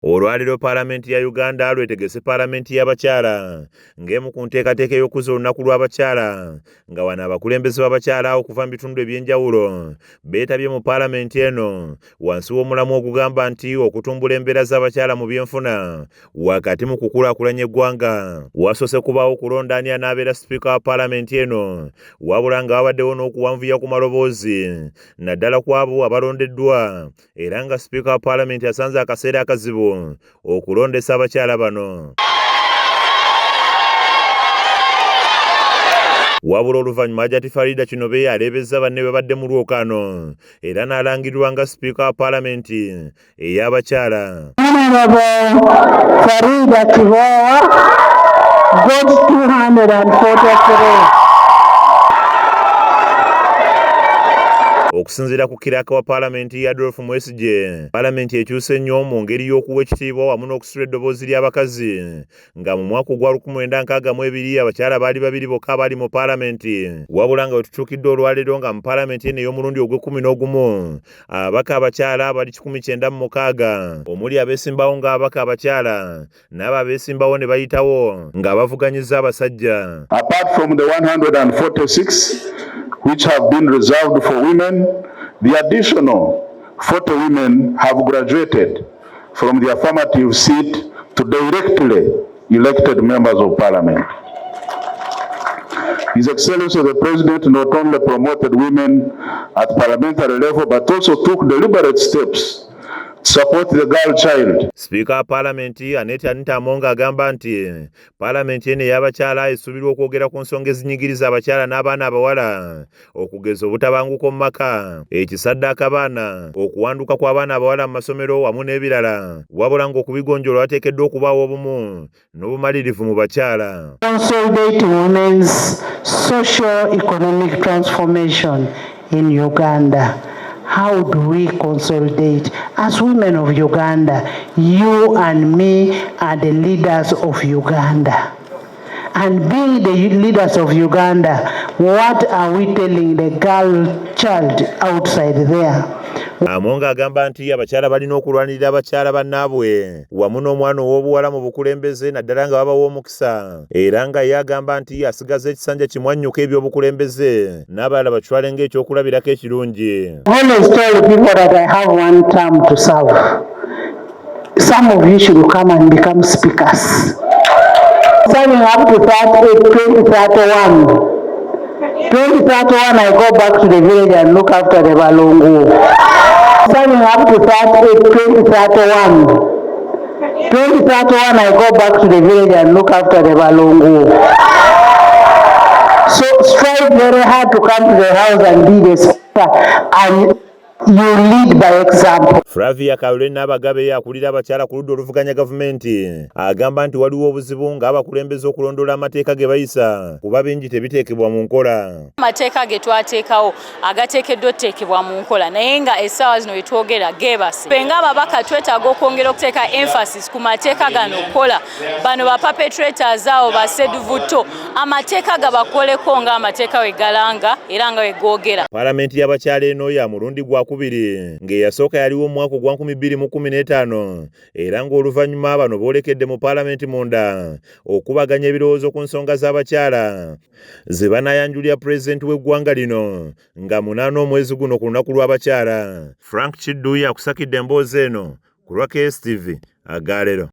Olwaliro Paalamenti ya Uganda lwetegese Paalamenti y'abakyala ng'emu ku nteekateeka y'okuzza olunaku lw'abakyala nga wano abakulembeze b'abakyala okuva mu bitundu eby'enjawulo beetabye mu Paalamenti eno wansi w'omulamwa ogugamba nti okutumbula embeera z'abakyala mu byenfuna wakati mu kukulaakulanya eggwanga. Wasoose kubaawo okulonda ani anaabeera sipiika wa Paalamenti eno wabula nga wabaddewo n'okuwanvuya ku maloboozi naddala ku abo abalondeddwa era nga sipiika wa Paalamenti asanze akaseera akazibu okulondesa abakyala bano. Wabula oluvannyuma Hajati Farida Kinobe aleebezza banne bwe badde mu lwokaano era n'alangirirwa nga sipiika wa Paalamenti ey'abakyala. Farida Kinobe got 243. Okusinziira ku kiraka wa Paalamenti ya Adolf Mwesigye, Paalamenti ekyuse nnyo mu ngeri y'okuwa ekitiibwa wamu n'okusula eddoboozi ly'abakazi nga mu mwaka ogwa 1962 abakyala baali 2 bokka abali mu Paalamenti, wabula nga wetutuukidde olwaleero nga mu Paalamenti eno ey'omulundi ogw'e11 ababaka abakyala bali 196 omuli abeesimbawo ng'ababaka abakyala n'abo abeesimbawo ne bayitawo nga bavuganyizza abasajja. Apart from the 146 which have been reserved for women, the additional 40 women have graduated from the affirmative seat to directly elected members of Parliament. His Excellency the President not only promoted women at parliamentary level but also took deliberate steps support the girl child. Speaker wa Paalamenti Anita Among agamba nti Paalamenti eno ey'abakyala esuubirwa okwogera ku nsonga ezinyigiriza abakyala n'abaana abawala okugeza obutabanguko mu maka, ekisaddaaka abaana, okuwanduka kw'abaana abawala mu masomero wamu n'ebirala, wabula ng'okubigonjoola wateekeddwa okubaawo obumu n'obumalirivu mu bakyala. Consolidate women's socio-economic transformation in Uganda. How do we consolidate? As women of Uganda, you and me are the leaders of Uganda. And being the leaders of Uganda, what are we telling the girl child outside there? Amonga agamba nti abakyala balina okulwanirira abakyala bannaabwe wamu n'omwana ow'obuwala mu bukulembeze naddala nga babawa omukisa, era nga ye agamba nti asigaza ekisanja kimwannyuka eby'obukulembeze n'abalala bakitwale ng'ekyokulabirako ekirungi. I always tell people that I have one term to serve. Some of you should come and become speakers. Serving up to 2031. 2031 I go back to the village and look after the Balongo. Serving up to 2031. 2031 I go back to the village and look after the Balongo. So strive very hard to come to the house and be the speaker, and you lead by example. Flavia Kaule n'abagabe akulira abakyala ku ludda oluvuganya gavumenti agamba nti waliwo obuzibu ng'abakulembeze okulondoola amateeka ge bayisa kuba bingi tebiteekebwa mu nkola. Amateeka ge twateekawo agateekeddwa oteekebwa mu nkola naye nga essaawa zino wetwogera geebase. Ffe ng'ababaka twetaaga okwongera okuteeka emphasis ku mateeka gano okukola bano ba perpetrators awo baseduvutto amateeka gabakoleko ng'amateeka we galanga era nga we googera. Paalamenti y'abakyala eno ya mulundi gwakubiri ng'eyasooka yaliwo mu mwaka ogwa 2015 era ng'oluvannyuma bano boolekedde mu Paalamenti munda okubaganya ebirowoozo ku nsonga z'abakyala ze banaayanjulira pulezidenti w'eggwanga lino nga 8 omwezi guno ku lunaku lw'abakyala. Frank Kidduyi akusakidde emboozi eno ku lwa KSTV Agaalero.